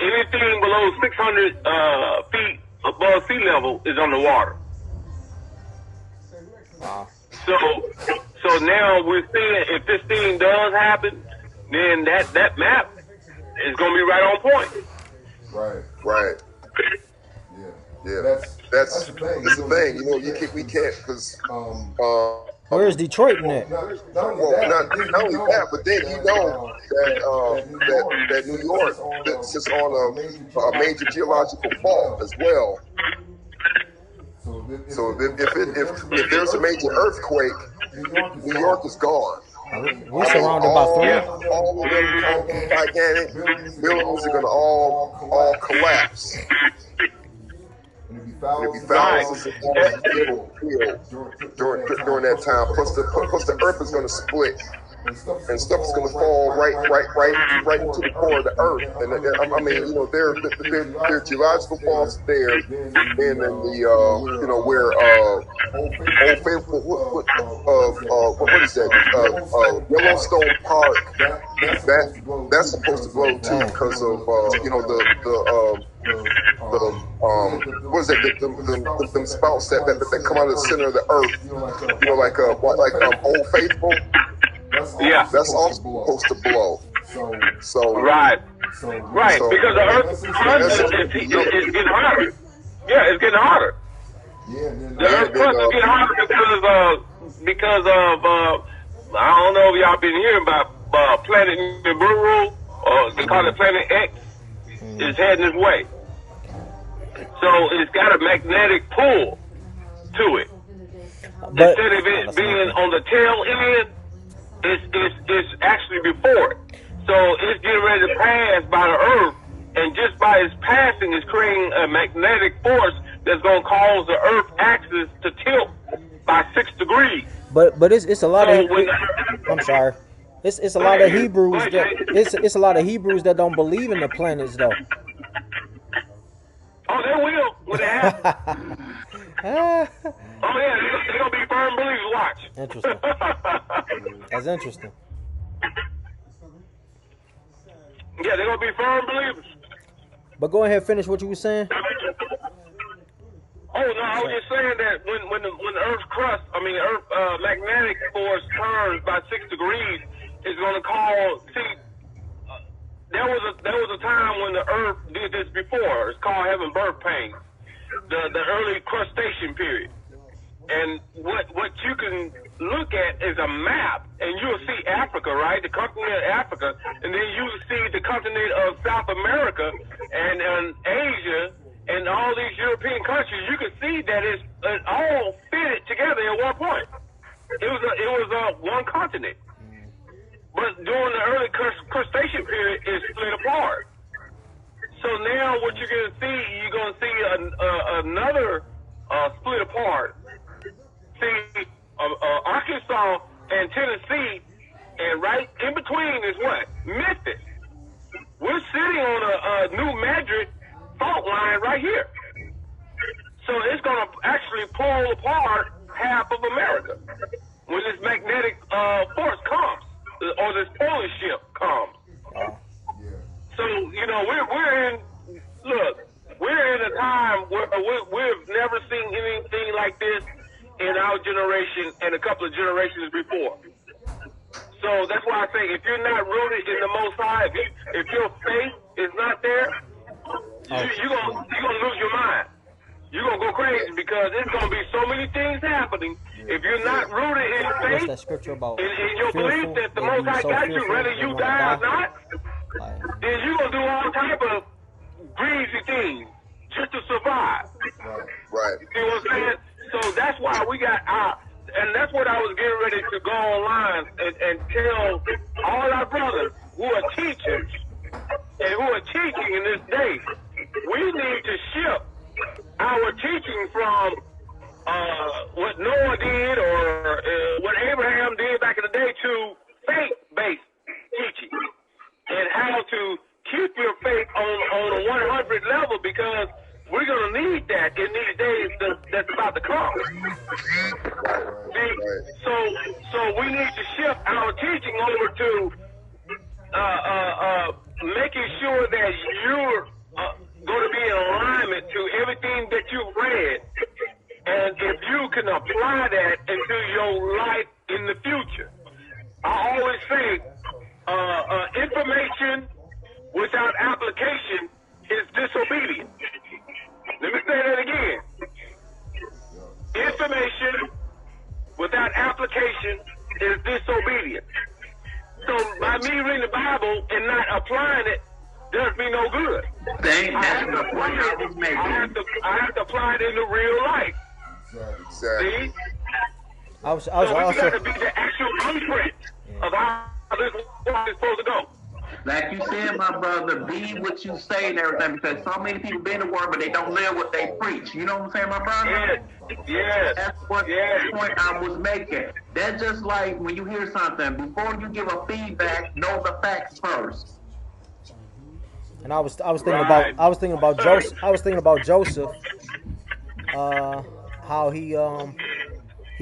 anything below 600 feet above sea level is underwater. Wow. So now we're seeing if this thing does happen, then that map is going to be right on point. Right. Yeah. That's the thing. You know, we can't because. Where's Detroit in that? Not only that, but then you know that New York sits on a major geological fault as well. So if there's a major earthquake, New York is gone. We're surrounded by three. All of them gigantic buildings are going to all collapse. There'll be thousands of people killed during that time. Plus the earth is going to split, and stuff is going to fall right into the core of the earth. And I mean, you know, there are geological faults there, and then where Old Faithful, what is that? Yellowstone Park. That's supposed to blow too because of what is that? Them spouts that come out of the center of the earth. You know, like Old Faithful. Yeah, that's also supposed to blow. So right, because the earth is getting hotter. Yeah, it's getting hotter. The earth crust is getting hotter because of I don't know if y'all been hearing about Planet Nibiru, or they call it Planet X. Is heading this way. So it's got a magnetic pull to it. Instead of it being on the tail end, it's actually before it. So it's getting ready to pass by the Earth, and just by its passing, it's creating a magnetic force that's going to cause the Earth axis to tilt by 6 degrees. But it's a lot of. I'm sorry. It's a lot of Hebrews that it's a lot of Hebrews that don't believe in the planets though. Oh, they will when it happens. Oh yeah, they're gonna be firm believers. Watch. Interesting. That's interesting. Yeah, they're gonna be firm believers. But go ahead, finish what you were saying. Oh no, I was just saying that when the Earth's crust, Earth magnetic force turns by 6 degrees, it's gonna cause. See, there was a time when the Earth did this before. It's called having birth pains. The early crustacean period. And what you can look at is a map, and you'll see Africa, right? The continent of Africa, and then you see the continent of South America and Asia and all these European countries. You can see that it's all fitted together at one point. It was one continent. But during the early crustacean period, it split apart. So now what you're going to see another split apart. See, Arkansas and Tennessee, and right in between is what? Memphis. We're sitting on a New Madrid fault line right here. So it's going to actually pull apart half of America when this magnetic force comes, or this polar shift comes. So, you know, we're in a time where we've never seen anything like this in our generation and a couple of generations before. So that's why I say, if you're not rooted in the Most High, if your faith is not there, you're gonna lose your mind. You're gonna go crazy because there's gonna be so many things happening. If you're not rooted in faith, that scripture about in your belief that the Most High got you, whether you die or not, then you're gonna do all type of greasy things just to survive. Right. You see what I'm saying? So that's why we got and that's what I was getting ready to go online and tell all our brothers who are teachers and who are teaching in this day. We need to shift our teaching from what Noah did or what Abraham did back in the day to faith-based teaching and how to keep your faith on a 100 level, because we're going to need that in these days that's about to come. See, so we need to shift our teaching over to making sure that you're going to be in alignment to everything that you've read, and if you can apply that into your life in the future. I always say information without application is disobedience. Let me say that again. Information without application is disobedience. So by me reading the Bible and not applying it does me no good. I have to apply it in the real life. Exactly. See? I was So also we got to be the actual blueprint of how this work is supposed to go. Like you said, my brother, be what you say and everything, because so many people be in the word, but they don't live what they preach. You know what I'm saying, my brother? Yes. That's what the point I was making. That's just like when you hear something, before you give a feedback, know the facts first. And I was thinking about Joseph. How he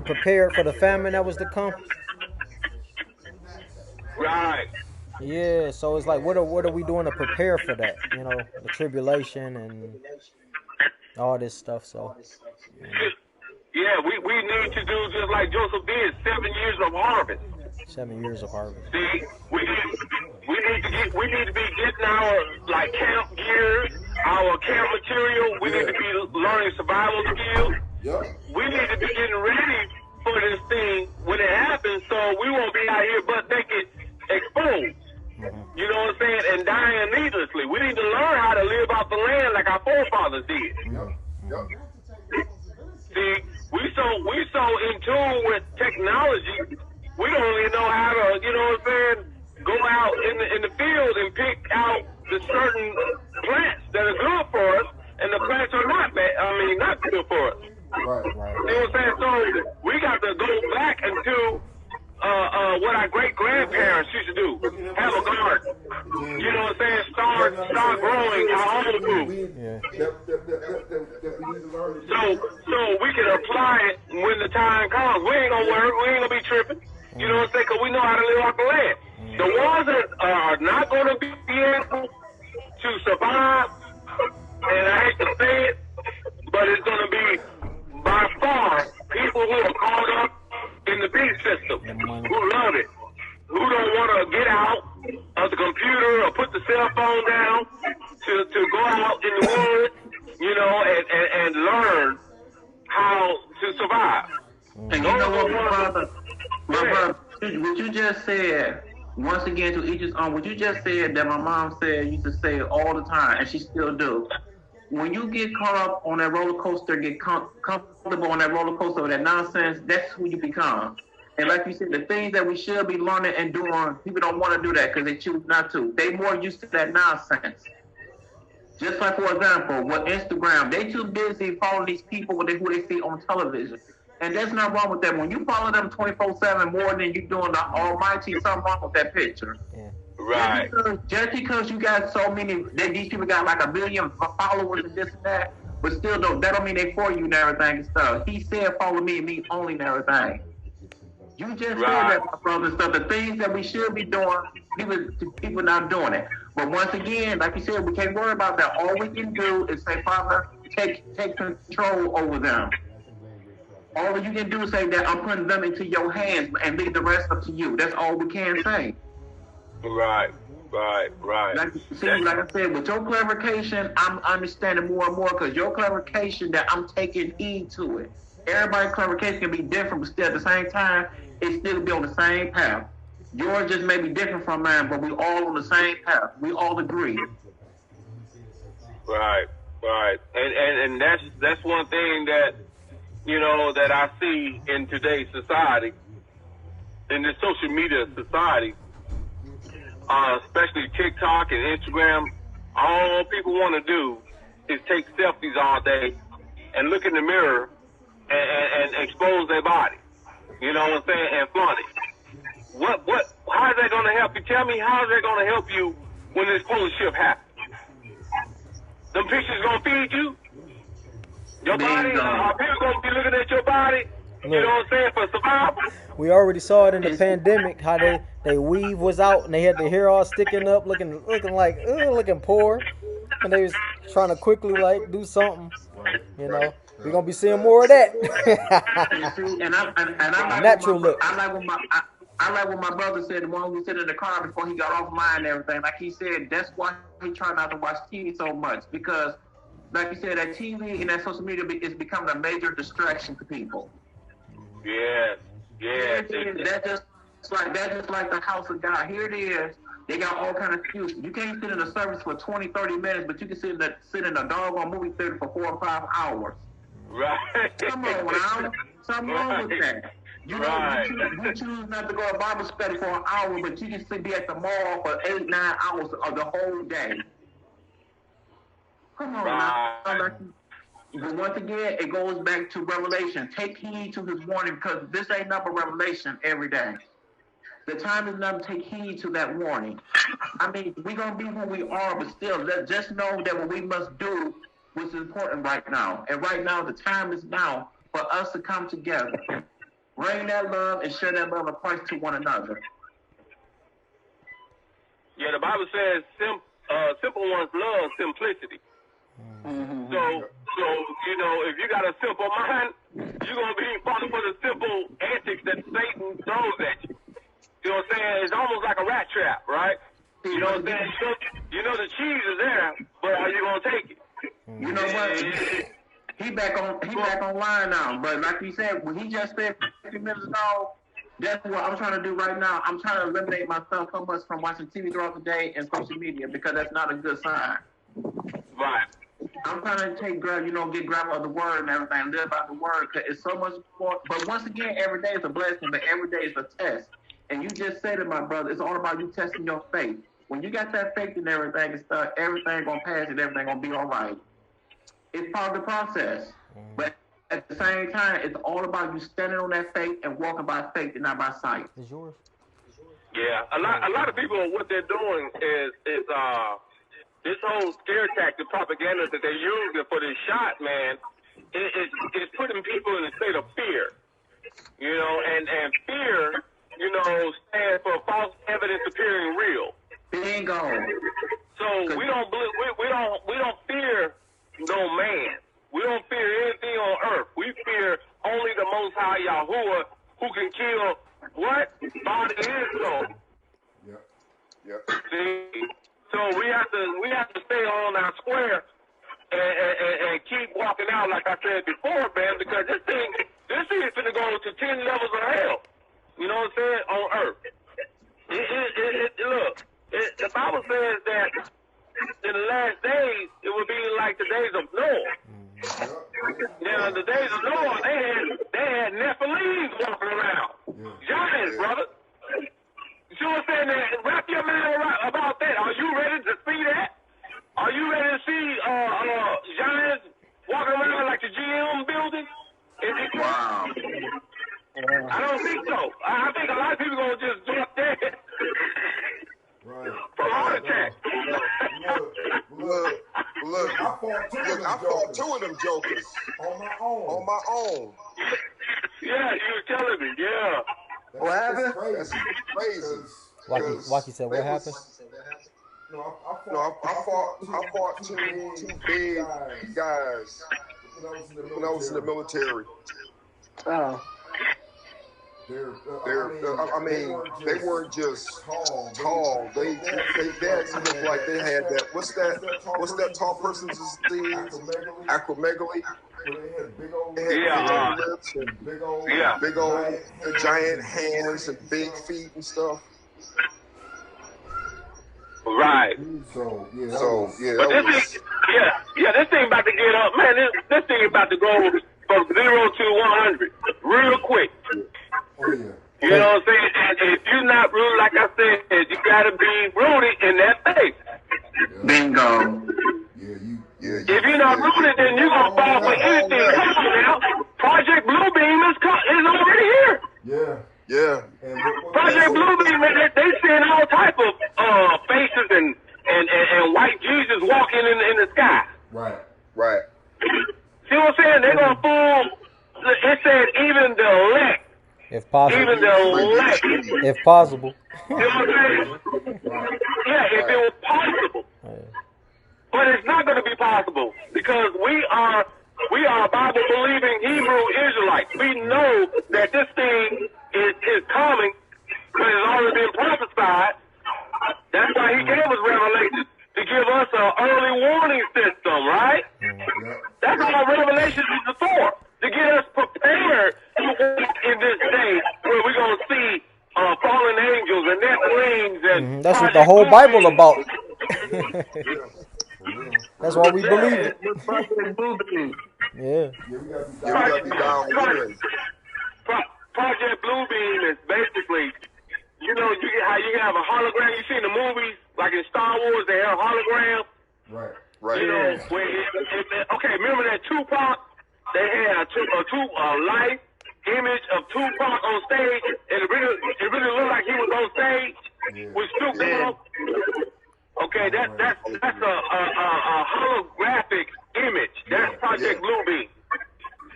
prepared for the famine that was to come. Right. Yeah, so it's like, what are we doing to prepare for that? You know, the tribulation and all this stuff. So. Yeah, we need to do just like Joseph did, 7 years of harvest. 7 years of harvest. See, we need to be getting our like camp gear, our camp material. We need to be learning survival skills. Yep. We need to be getting ready for this thing when it happens, so we won't be out here but naked, exposed. You know what I'm saying? And dying needlessly. We need to learn how to live off the land like our forefathers did. Yep. See, we so in tune with technology, we don't really know how to, you know what I'm saying, go out in the field and pick out the certain plants that are good for us, and the plants are not bad. Not good for us. Right. You know what I'm saying? So we got to go back into what our great-grandparents used to do, have a garden. You know what I'm saying? Start growing our own food. Yeah. So we can apply it when the time comes. We ain't gonna work. We ain't gonna be tripping. You know what I'm saying? Because we know how to live off the land. The ones that are not gonna be able to survive, and I hate to say it, but it's gonna be by far people who are caught up in the beast system, who love it, who don't want to get out of the computer or put the cell phone down to go out in the woods, you know, and learn how to survive. And you know what, my brother, what you just said, once again, to each his own, what you just said that my mom said, used to say it all the time, and she still do. When you get caught up on that roller coaster, get comfortable on that roller coaster with that nonsense, that's who you become. And like you said, the things that we should be learning and doing, people don't want to do that because they choose not to. They more used to that nonsense. Just like, for example, with Instagram, they too busy following these people who they see on television. And there's nothing wrong with that. When you follow them 24/7 more than you doing the almighty, something wrong with that picture. Yeah. Right. Just because you got so many, these people got like 1 billion followers and this and that, but still that don't mean they for you and everything and stuff. He said follow me and me only and everything. You just said that, my brother, and stuff. The things that we should be doing, people not doing it. But once again, like you said, we can't worry about that. All we can do is say, Father, take control over them. All you can do is say that I'm putting them into your hands and leave the rest up to you. That's all we can say. Right. Like I said, with your clarification, I'm understanding more and more because your clarification that I'm taking heed to it. Everybody's clarification can be different, but still at the same time, it still be on the same path. Yours just may be different from mine, but we all on the same path. We all agree. Right. And that's one thing that, you know, that I see in today's society, in this social media society, especially TikTok and Instagram. All people want to do is take selfies all day and look in the mirror and expose their body. You know what I'm saying? And flaunt it. How is that going to help you? Tell me, how is that going to help you when this polar shift happens? Them pictures going to feed you? Your body, are people going to be looking at your body You know what I'm saying? For survival. We already saw it in the pandemic how they weave was out and they had the hair all sticking up, looking like looking poor, and they was trying to quickly like do something. You know, we're gonna be seeing more of that. I Natural look. I like what my brother said, the one who was sitting in the car before he got off mine and everything. Like he said, that's why he try not to watch TV so much, because like you said, that TV and that social media is becoming a major distraction to people. Yes. That's just like the house of God. Here it is. They got all kind of excuses. You can't sit in a service for 20, 30 minutes, but you can sit in a doggone movie theater for 4 or 5 hours. Right. Come on now. Something wrong with that. You know, you choose not to go to Bible study for an hour, but you can be at the mall for 8, 9 hours of the whole day. Come on now. But once again, it goes back to Revelation. Take heed to his warning, because this ain't nothing but revelation every day. The time is not to take heed to that warning. I mean, we're going to be who we are, but still, just know that what we must do was important right now. And right now, the time is now for us to come together. Bring that love and share that love of Christ to one another. Yeah, the Bible says simple ones love simplicity. Mm-hmm. So, you know, if you got a simple mind, you're going to be falling for the simple antics that Satan throws at you. You know what I'm saying? It's almost like a rat trap, right? You know what I'm saying? You know the cheese is there, but are you going to take it? You know what? He back online now. But like he said, when he just said 50 minutes ago, that's what I'm trying to do right now. I'm trying to eliminate myself so much from watching TV throughout the day and social media, because that's not a good sign. Right. I'm trying to get grab of the word and everything, live by the word, because it's so much more. But once again, every day is a blessing, but every day is a test. And you just said it, my brother, it's all about you testing your faith. When you got that faith and everything and stuff, everything gonna pass and everything gonna be all right. It's part of the process. But at the same time, it's all about you standing on that faith and walking by faith and not by sight. It's yours. Yeah, a lot of people, what they're doing is this whole scare tactic propaganda that they're using for this shot, man, it's putting people in a state of fear. You know, and fear, you know, stands for false evidence appearing real. Bingo. So we don't fear no man. We don't fear anything on earth. We fear only the Most High Yahuwah, who can kill what? Body and soul. Yep. See? So we have to stay on our square and keep walking out like I said before, man, because this thing is gonna go to 10 levels of hell. You know what I'm saying? On earth. Look, the Bible says that in the last days it would be like the days of Noah. Now, the days of Noah, they had Nephilim walking around. Giants, brother. You know what I'm saying? Wrap your mind about that. Are you ready to see that? Are you ready to see giants walking around like the GM building? Wow. I don't think so. I think a lot of people are going to just drop dead. Right. From heart attack. Look, I fought 2 of them jokers on my own. Yeah, you were telling me, yeah. What happened? That's crazy. Wacky said, what happened? I fought two big guys when I was in the military. Oh. They weren't just tall. They actually looked like they had that. What's that tall person's disease? Acromegaly. They had big old giant hands and big feet and stuff. Right. So but this thing about to get up, man. This thing about to go from 0 to 100 real quick. Oh, yeah. You know what I'm saying? And if you're not rooted, like I said, you gotta be rooted in that faith. Bingo. If you're not rooted, then you're gonna fall for anything. Come on now. Project Bluebeam is already here. Yeah. Project Bluebeam, they seeing all type of faces and white Jesus walking in the sky. Right. See what I'm saying? They're gonna fool. It said even the possible. even the elect. If possible. You know what I'm saying? Yeah, if it was possible. But it's not going to be possible because we are Bible-believing Hebrew Israelites. We know that this thing is coming, but it's already been prophesied. That's why he gave us Revelation, to give us an early warning system, right? That's what Revelation is for, to get us prepared to walk in this day where we're going to see fallen angels and Nephilims and That's what the whole Bible about. That's why we believe it. Yeah. We got to be down here. Project Bluebeam is basically, you know, how you have a hologram. You see in the movies, like in Star Wars, they have a hologram. Right. You know, okay, remember that Tupac? They had a life image of Tupac on stage, and it really looked like he was on stage with Snoop Dogg. Okay, that's a holographic image. That's Project Bluebeam.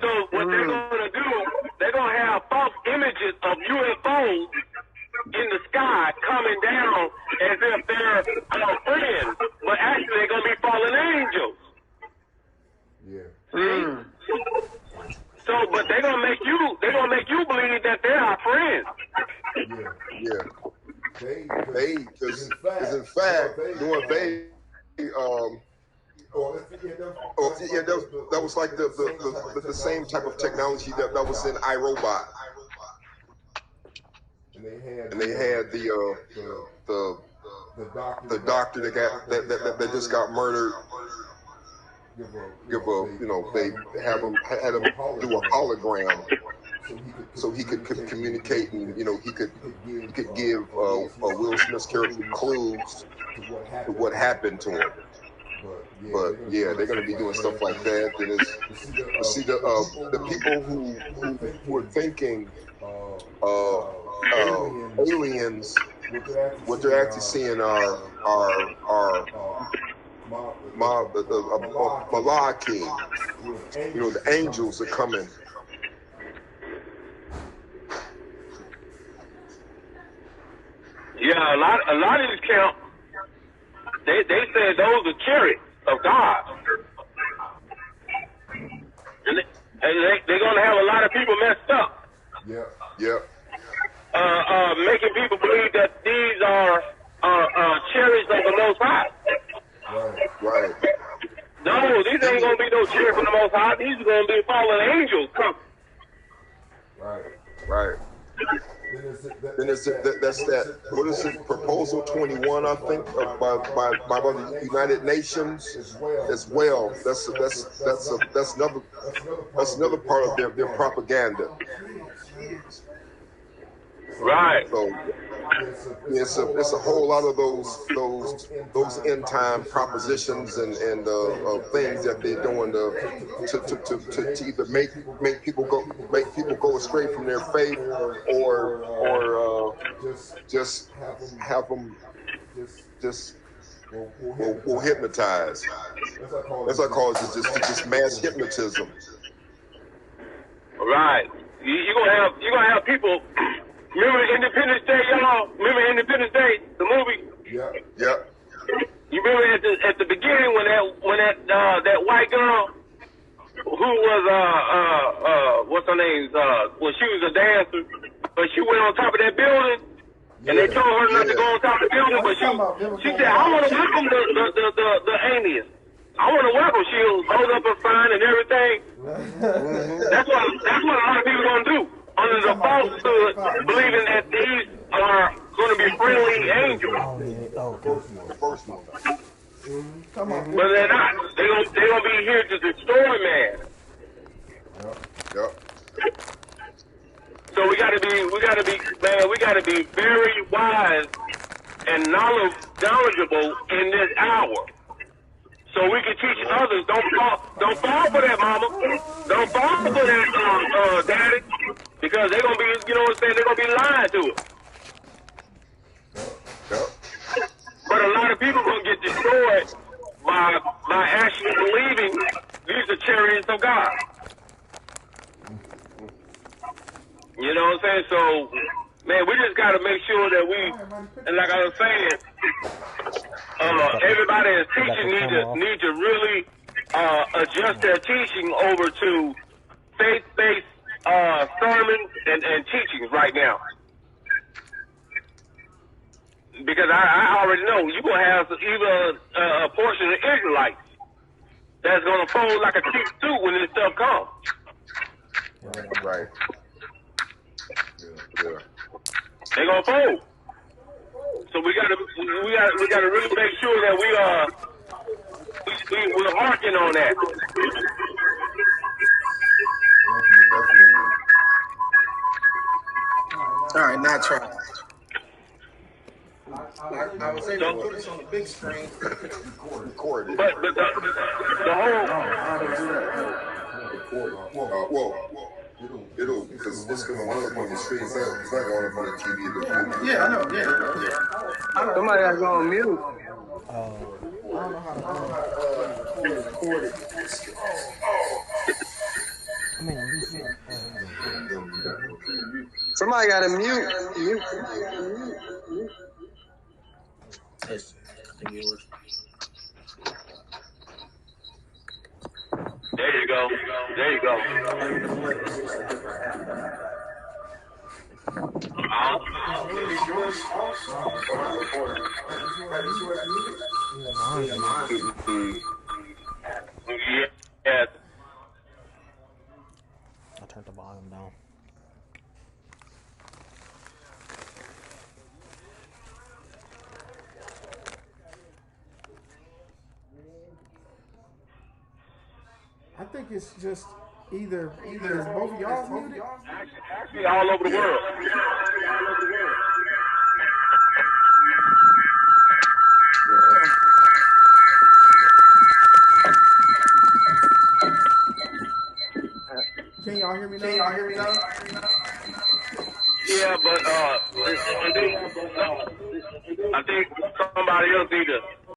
So what they're going to do, they're going to have false images of UFOs in the sky coming down as if they're our friends, but actually they're going to be fallen angels. So, but they're going to make you believe that they're our friends. Because in fact, that was like the same type of technology that was in iRobot. And they had the doctor that just got murdered. They had him do a hologram so he could communicate, and he could give Will Smith's character clues to what happened to him. But yeah, they're going to be doing stuff like that. And see the people who were thinking aliens, what they're actually seeing are Malachi. The angels are coming. Yeah, a lot of these camps, they said those are chariots of God. And they're going to have a lot of people messed up. Making people believe that these are chariots of the Most High. Right. No, these ain't going to be no chariots from the Most High. These are going to be fallen angels coming. Right. Then that's that. What is it? Proposal 21, I think, by the United Nations as well. That's another part of their propaganda. Right. So it's a whole lot of those end time propositions and things that they're doing to either make people go astray from their faith or just have them will hypnotize. That's what I call it, just mass hypnotism. Right. You're gonna have people. Remember Independence Day, y'all? Remember Independence Day, the movie? Yeah. You remember at the beginning when that white girl who was what's her name? Well, she was a dancer, but she went on top of that building, and they told her not to go on top of the building, but she said, "I want to welcome the aliens. I want to welcome." She'll hold up a sign and everything. That's what a lot of people gonna do. Under the falsehood, believing that these are going to be friendly angels. But they're not. They're gonna be here to destroy man. So we gotta be very wise and knowledgeable in this hour. So we can teach others. Don't fall for that, mama. Don't fall for that, daddy. Because they're gonna be, you know what I'm saying, they're gonna be lying to us. But a lot of people gonna get destroyed by actually believing these are chariots of God. You know what I'm saying? So, man, we just got to make sure that we, and like I was saying, everybody that's teaching need to really adjust their teaching over to faith-based sermons and teachings right now. Because I already know you're going to have either a portion of Israelites that's going to fold like a cheap suit when this stuff comes. Right. Yeah. They're going to fold. So we got to really make sure that we're harking on that. All right, not trying. I was able to put this on the big screen. Record it. But the whole It'll because it's gonna run up on the screen. It's not going up on the TV. Yeah, I know. Yeah. Somebody got to go on mute. I don't know how to record it. Somebody got to mute. there you go. Yeah. I turned the volume down. I think it's just either both of y'all muted. Actually, all over the world. Can y'all hear me now? Yeah, but I think somebody else need to